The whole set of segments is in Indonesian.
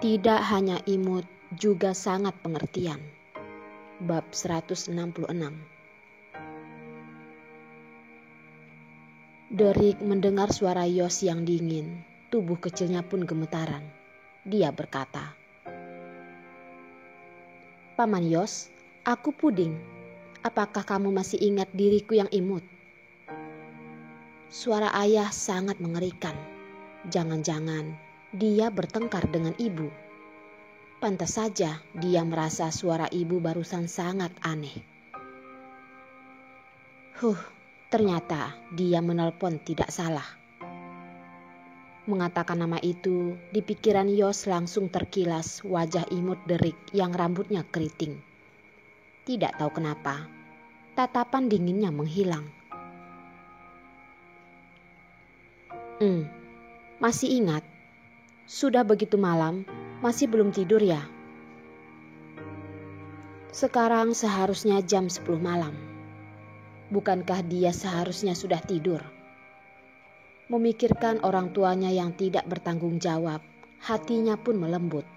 Tidak hanya imut, juga sangat pengertian. Bab 166. Derik mendengar suara Yos yang dingin, tubuh kecilnya pun gemetaran. Dia berkata, "Paman Yos, aku Puding. Apakah kamu masih ingat diriku yang imut?" Suara ayah sangat mengerikan. Jangan-jangan dia bertengkar dengan ibu. Pantas saja dia merasa suara ibu barusan sangat aneh. Ternyata dia menelpon tidak salah. Mengatakan nama itu, di pikiran Yos langsung terkilas wajah imut Derik yang rambutnya keriting. Tidak tahu kenapa, tatapan dinginnya menghilang. Masih ingat? Sudah begitu malam, masih belum tidur ya? Sekarang seharusnya jam 10 malam. Bukankah dia seharusnya sudah tidur? Memikirkan orang tuanya yang tidak bertanggung jawab, hatinya pun melembut.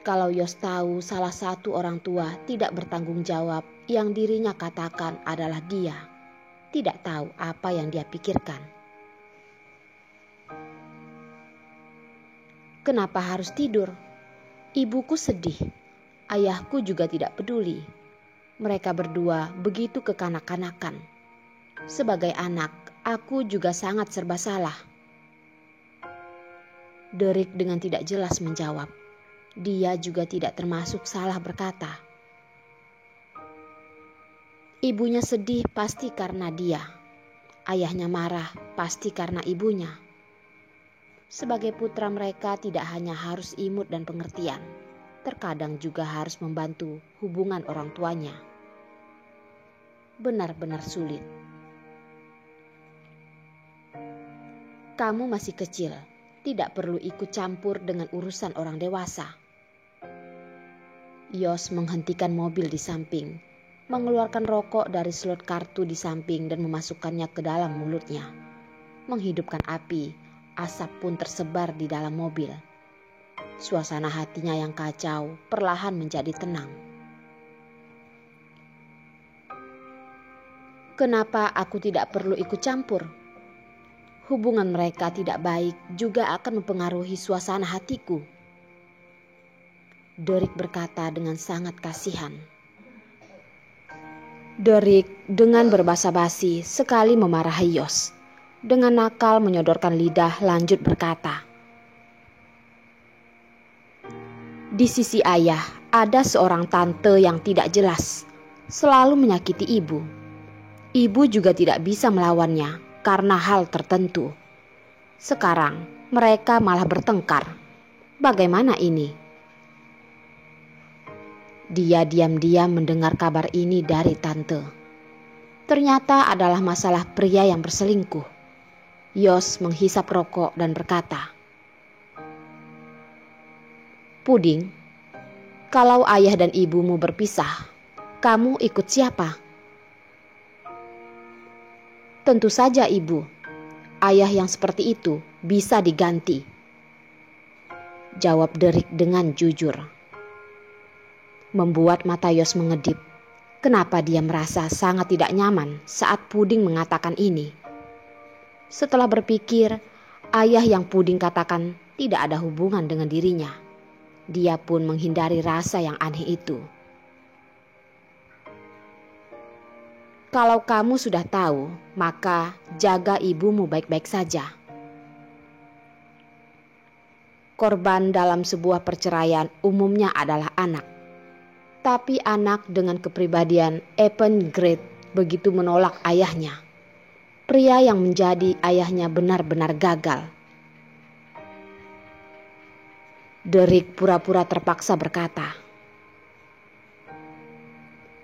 Kalau Yos tahu salah satu orang tua tidak bertanggung jawab yang dirinya katakan adalah dia, tidak tahu apa yang dia pikirkan. Kenapa harus tidur? Ibuku sedih, ayahku juga tidak peduli. Mereka berdua begitu kekanak-kanakan. Sebagai anak, aku juga sangat serba salah. Derik dengan tidak jelas menjawab. Dia juga tidak termasuk salah berkata. Ibunya sedih pasti karena dia. Ayahnya marah pasti karena ibunya. Sebagai putra mereka tidak hanya harus imut dan pengertian. Terkadang juga harus membantu hubungan orang tuanya. Benar-benar sulit. Kamu masih kecil, tidak perlu ikut campur dengan urusan orang dewasa. Yos menghentikan mobil di samping, mengeluarkan rokok dari slot kartu di samping dan memasukkannya ke dalam mulutnya. Menghidupkan api, asap pun tersebar di dalam mobil. Suasana hatinya yang kacau perlahan menjadi tenang. Kenapa aku tidak perlu ikut campur? Hubungan mereka tidak baik juga akan mempengaruhi suasana hatiku. Derik berkata dengan sangat kasihan. Derik dengan berbasa basi sekali memarahi Yos. Dengan nakal menyodorkan lidah lanjut berkata. Di sisi ayah ada seorang tante yang tidak jelas. Selalu menyakiti ibu. Ibu juga tidak bisa melawannya karena hal tertentu. Sekarang mereka malah bertengkar. Bagaimana ini? Dia diam-diam mendengar kabar ini dari tante. Ternyata adalah masalah pria yang berselingkuh. Yos menghisap rokok dan berkata, Puding, kalau ayah dan ibumu berpisah, kamu ikut siapa? Tentu saja ibu. Ayah yang seperti itu bisa diganti. Jawab Derik dengan jujur. Membuat mata Yos mengedip. Kenapa dia merasa sangat tidak nyaman saat Puding mengatakan ini? Setelah berpikir, ayah yang Puding katakan tidak ada hubungan dengan dirinya. Dia pun menghindari rasa yang aneh itu. Kalau kamu sudah tahu, maka jaga ibumu baik-baik saja. Korban dalam sebuah perceraian umumnya adalah anak. Tapi anak dengan kepribadian Epen Great begitu menolak ayahnya. Pria yang menjadi ayahnya benar-benar gagal. Derik pura-pura terpaksa berkata,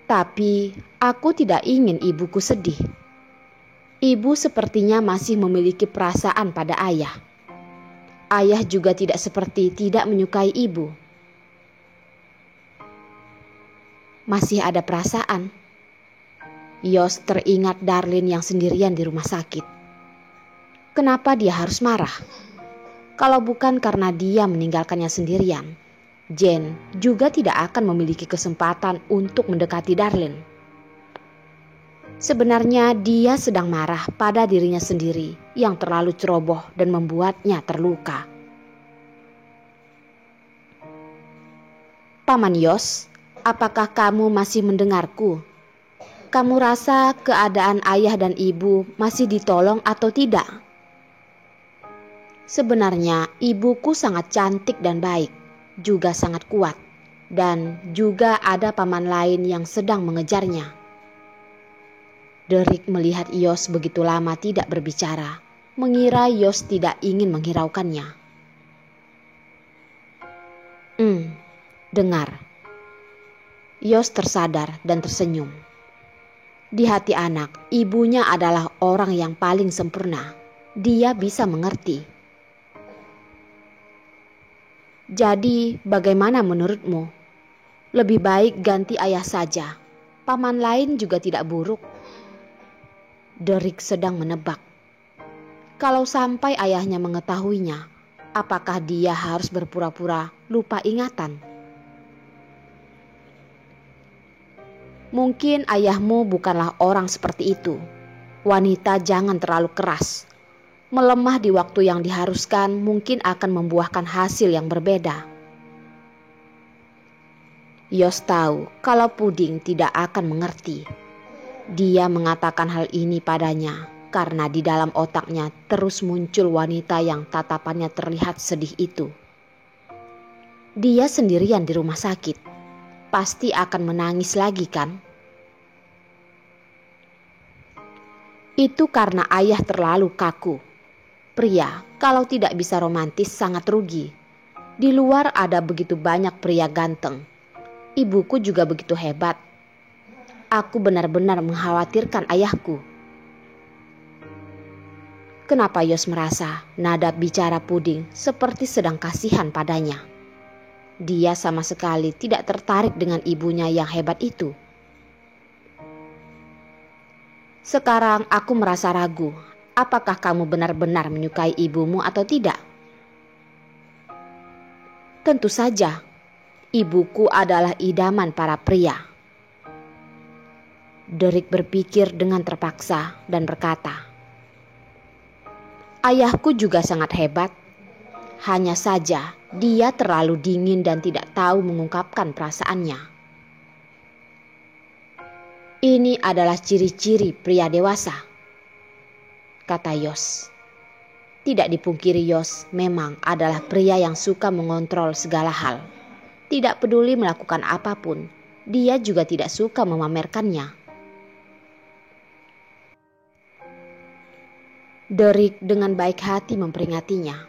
tapi aku tidak ingin ibuku sedih. Ibu sepertinya masih memiliki perasaan pada ayah. Ayah juga tidak seperti tidak menyukai ibu. Masih ada perasaan. Yos teringat Darlin yang sendirian di rumah sakit. Kenapa dia harus marah? Kalau bukan karena dia meninggalkannya sendirian, Jane juga tidak akan memiliki kesempatan untuk mendekati Darlene. Sebenarnya dia sedang marah pada dirinya sendiri yang terlalu ceroboh dan membuatnya terluka. Paman Yos, apakah kamu masih mendengarku? Kamu rasa keadaan ayah dan ibu masih ditolong atau tidak? Sebenarnya ibuku sangat cantik dan baik, juga sangat kuat, dan juga ada paman lain yang sedang mengejarnya. Derek melihat Yos begitu lama tidak berbicara, mengira Yos tidak ingin menghiraukannya. Dengar. Yos tersadar dan tersenyum. Di hati anak, ibunya adalah orang yang paling sempurna. Dia bisa mengerti. Jadi, bagaimana menurutmu? Lebih baik ganti ayah saja. Paman lain juga tidak buruk. Derek sedang menebak. Kalau sampai ayahnya mengetahuinya, apakah dia harus berpura-pura lupa ingatan? Mungkin ayahmu bukanlah orang seperti itu. Wanita jangan terlalu keras. Melemah di waktu yang diharuskan mungkin akan membuahkan hasil yang berbeda. Yos tahu kalau Puding tidak akan mengerti. Dia mengatakan hal ini padanya karena di dalam otaknya terus muncul wanita yang tatapannya terlihat sedih itu. Dia sendirian di rumah sakit. Pasti akan menangis lagi kan? Itu karena ayah terlalu kaku. Pria, kalau tidak bisa romantis sangat rugi. Di luar ada begitu banyak pria ganteng. Ibuku juga begitu hebat. Aku benar-benar mengkhawatirkan ayahku. Kenapa Yos merasa nada bicara Puding seperti sedang kasihan padanya? Dia sama sekali tidak tertarik dengan ibunya yang hebat itu. Sekarang aku merasa ragu. Apakah kamu benar-benar menyukai ibumu atau tidak? Tentu saja, ibuku adalah idaman para pria. Derek berpikir dengan terpaksa dan berkata, ayahku juga sangat hebat. Hanya saja dia terlalu dingin dan tidak tahu mengungkapkan perasaannya. Ini adalah ciri-ciri pria dewasa, kata Yos. Tidak dipungkiri Yos memang adalah pria yang suka mengontrol segala hal. Tidak peduli melakukan apapun, dia juga tidak suka memamerkannya. Derek dengan baik hati memperingatinya.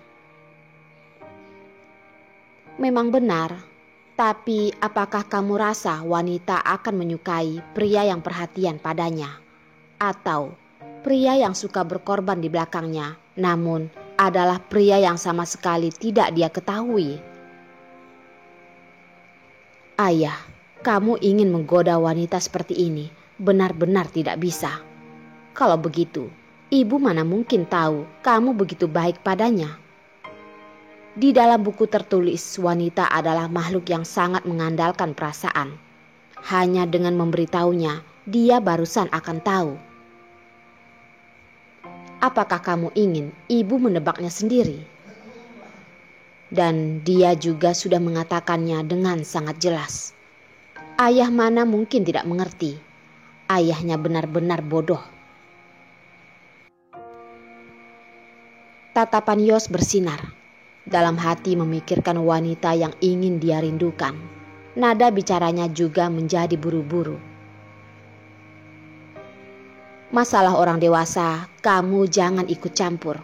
Memang benar, tapi apakah kamu rasa wanita akan menyukai pria yang perhatian padanya? Atau pria yang suka berkorban di belakangnya, namun adalah pria yang sama sekali tidak dia ketahui? Ayah, kamu ingin menggoda wanita seperti ini benar-benar tidak bisa. Kalau begitu, ibu mana mungkin tahu kamu begitu baik padanya? Di dalam buku tertulis, wanita adalah makhluk yang sangat mengandalkan perasaan. Hanya dengan memberitahunya, dia barusan akan tahu. Apakah kamu ingin ibu menebaknya sendiri? Dan dia juga sudah mengatakannya dengan sangat jelas. Ayah mana mungkin tidak mengerti. Ayahnya benar-benar bodoh. Tatapan Yos bersinar. Dalam hati memikirkan wanita yang ingin dia rindukan. Nada bicaranya juga menjadi buru-buru. Masalah orang dewasa, kamu jangan ikut campur.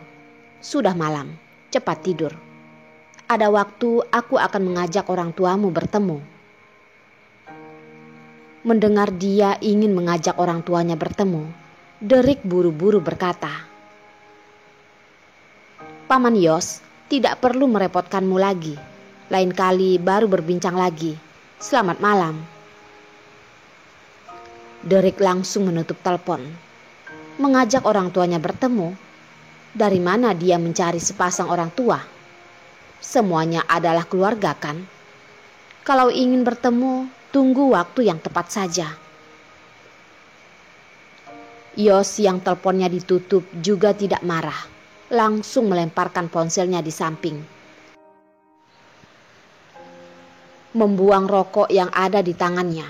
Sudah malam, cepat tidur. Ada waktu aku akan mengajak orang tuamu bertemu. Mendengar dia ingin mengajak orang tuanya bertemu, Derek buru-buru berkata, Paman Yos, tidak perlu merepotkanmu lagi. Lain kali baru berbincang lagi. Selamat malam. Derek langsung menutup telepon. Mengajak orang tuanya bertemu? Dari mana dia mencari sepasang orang tua? Semuanya adalah keluarga kan? Kalau ingin bertemu, tunggu waktu yang tepat saja. Yos yang teleponnya ditutup juga tidak marah. Langsung melemparkan ponselnya di samping. Membuang rokok yang ada di tangannya,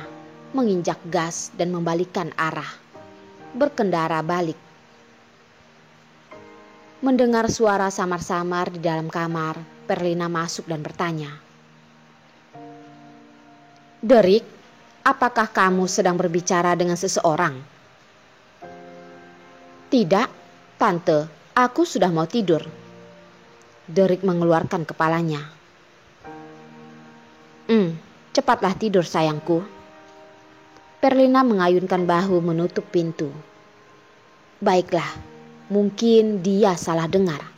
menginjak gas dan membalikkan arah. Berkendara balik. Mendengar suara samar-samar di dalam kamar, Perlina masuk dan bertanya. Derek, apakah kamu sedang berbicara dengan seseorang? Tidak, Tante, aku sudah mau tidur. Derek mengeluarkan kepalanya. Cepatlah tidur sayangku. Perlina mengayunkan bahu menutup pintu. Baiklah, mungkin dia salah dengar.